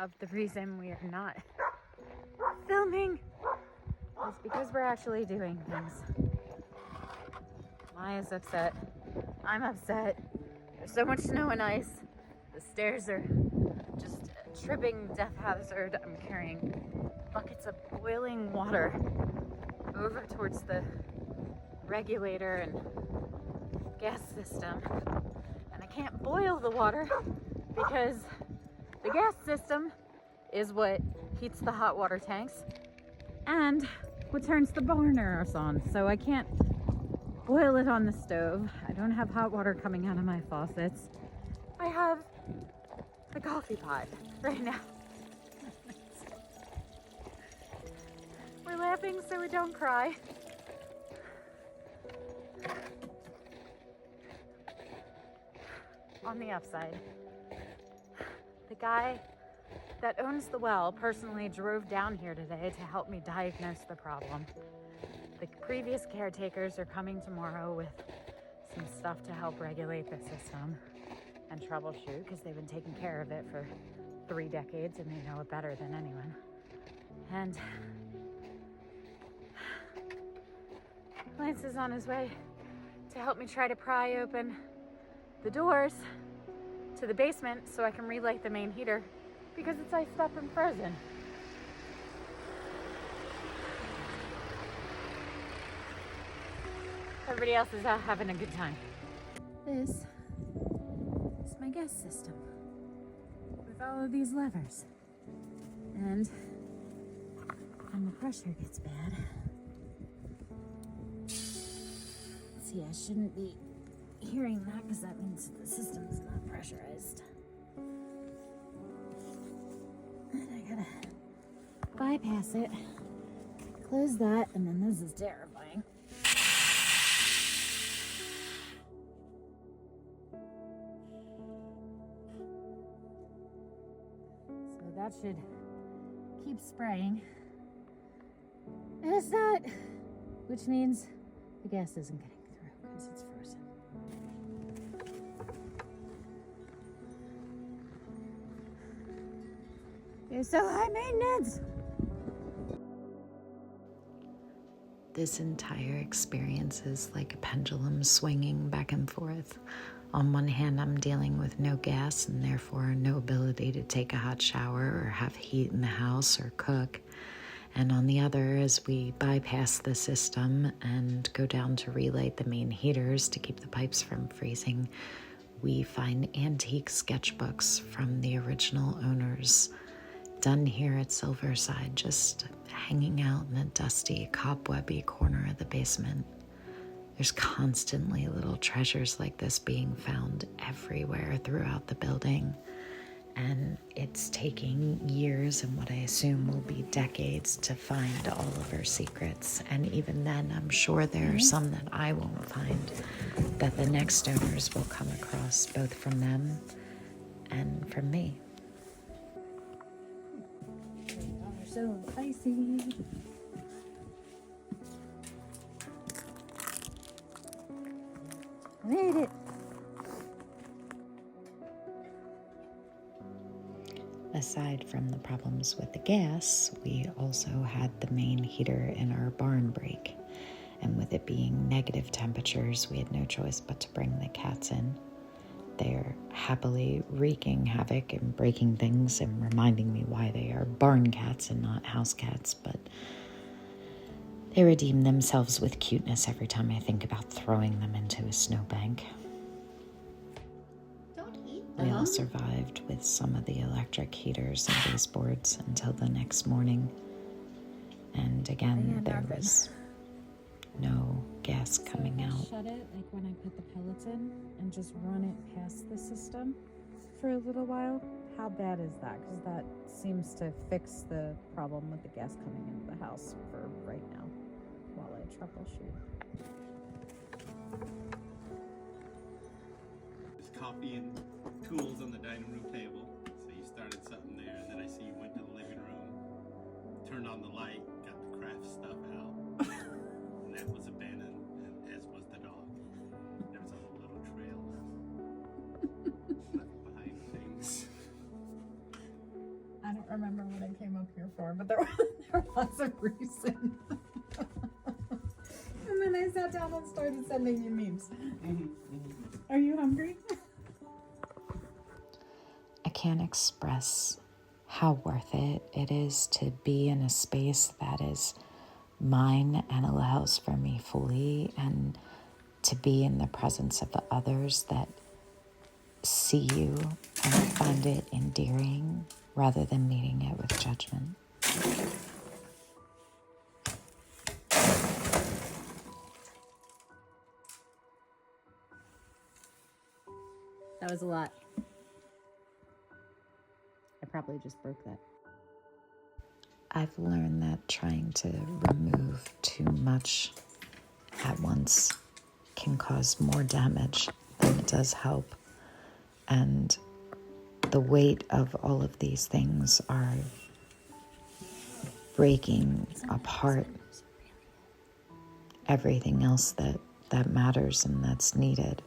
of the reason we are not filming is because we're actually doing things. Maya's upset. I'm upset. There's so much snow and ice. The stairs are just a tripping death hazard. I'm carrying buckets of boiling water over towards the regulator and gas system. And I can't boil the water because the gas system is what heats the hot water tanks and what turns the burners on. So I can't boil it on the stove. I don't have hot water coming out of my faucets. I have the coffee pot right now. We're laughing so we don't cry. On the upside, the guy that owns the well personally drove down here today to help me diagnose the problem. The previous caretakers are coming tomorrow with some stuff to help regulate the system and troubleshoot because they've been taking care of it for 3 decades and they know it better than anyone. And Lance is on his way to help me try to pry open the doors to the basement so I can relight the main heater because it's iced up and frozen. Everybody else is out having a good time. This is my gas system with all of these levers. And when the pressure gets bad, see, I shouldn't be hearing that because that means the system is not pressurized. And I gotta bypass it, close that, and then this is terrifying. So that should keep spraying. And it's not, which means the gas isn't getting through because it's frozen. You're so high maintenance. This entire experience is like a pendulum swinging back and forth. On one hand, I'm dealing with no gas and therefore no ability to take a hot shower or have heat in the house or cook. And on the other, as we bypass the system and go down to relight the main heaters to keep the pipes from freezing, we find antique sketchbooks from the original owners, done here at Silverside, just hanging out in a dusty, cobwebby corner of the basement. There's constantly little treasures like this being found everywhere throughout the building. And it's taking years and what I assume will be decades to find all of her secrets. And even then, I'm sure there are some that I won't find, that the next owners will come across, both from them and from me. So icy. I made it. Aside from the problems with the gas, we also had the main heater in our barn break. And with it being negative temperatures, we had no choice but to bring the cats in. They're happily wreaking havoc and breaking things and reminding me why they are barn cats and not house cats, but they redeem themselves with cuteness every time I think about throwing them into a snowbank. Don't eat We them. all survived with some of the electric heaters and baseboards until the next morning. And again, there was no gas coming out. Shut it, like when I put the pellets in, and just run it past the system for a little while. How bad is that? Because that seems to fix the problem with the gas coming into the house for right now while I troubleshoot. There's coffee and tools on the dining room table. So you started something there, and then I see you went to the living room, turned on the light, got the craft stuff out, and that was abandoned, and as was the dog. There was a little trail left behind things. I before, but there was a reason. And then I sat down and started sending you memes. Are you hungry? I can't express how worth it is to be in a space that is mine and allows for me fully, and to be in the presence of others that see you and find it endearing rather than meeting it with judgment. That was a lot. I probably just broke that. I've learned that trying to remove too much at once can cause more damage than it does help. And the weight of all of these things are breaking apart everything else that matters and that's needed.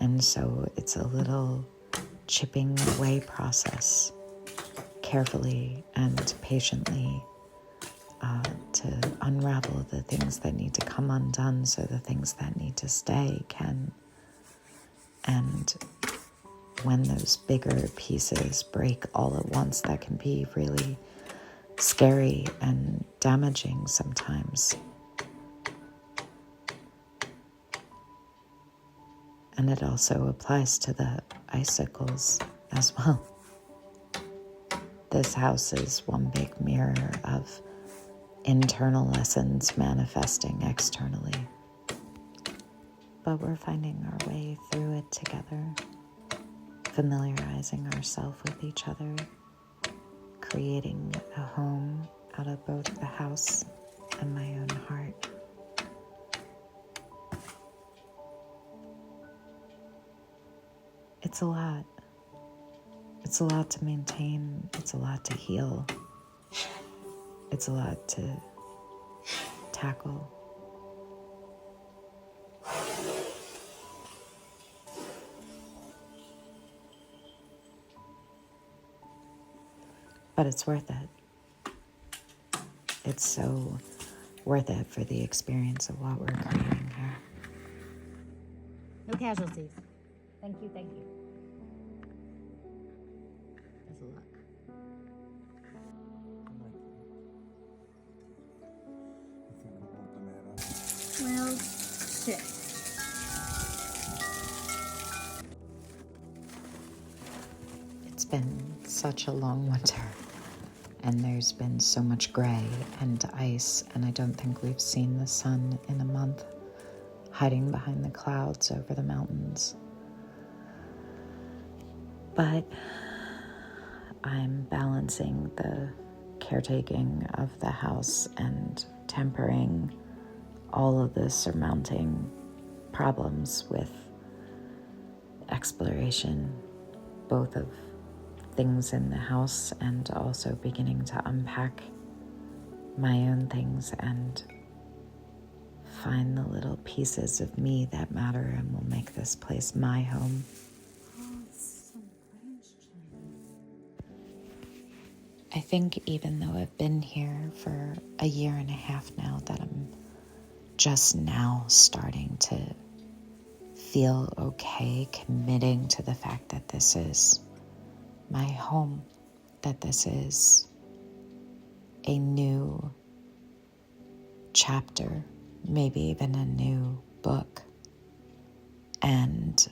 And so it's a little chipping away process, carefully and patiently, to unravel the things that need to come undone so the things that need to stay can. And when those bigger pieces break all at once, that can be really scary and damaging sometimes. And it also applies to the icicles as well. This house is one big mirror of internal lessons manifesting externally. But we're finding our way through it together, familiarizing ourselves with each other, creating a home out of both the house and my own heart. It's a lot. It's a lot to maintain. It's a lot to heal. It's a lot to tackle. But it's worth it. It's so worth it for the experience of what we're creating here. No casualties. Thank you, thank you. That's a lot. Well, shit. It's been such a long winter, and there's been so much gray and ice, and I don't think we've seen the sun in a month, hiding behind the clouds over the mountains. But I'm balancing the caretaking of the house and tempering all of the surmounting problems with exploration, both of things in the house and also beginning to unpack my own things and find the little pieces of me that matter and will make this place my home. I think even though I've been here for a year and a half now, that I'm just now starting to feel okay committing to the fact that this is my home, that this is a new chapter, maybe even a new book. And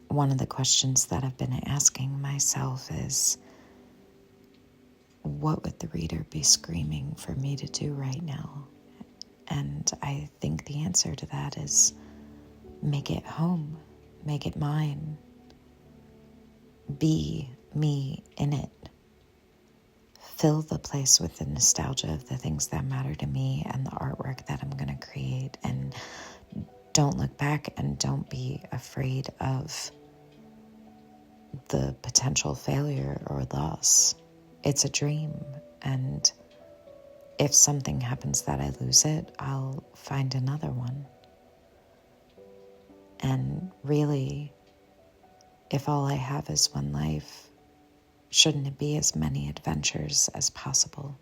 one of the questions that I've been asking myself is, what would the reader be screaming for me to do right now? And I think the answer to that is make it home, make it mine, be me in it. Fill the place with the nostalgia of the things that matter to me and the artwork that I'm going to create. And don't look back and don't be afraid of the potential failure or loss. It's a dream, and if something happens that I lose it, I'll find another one. And really, if all I have is one life, shouldn't it be as many adventures as possible?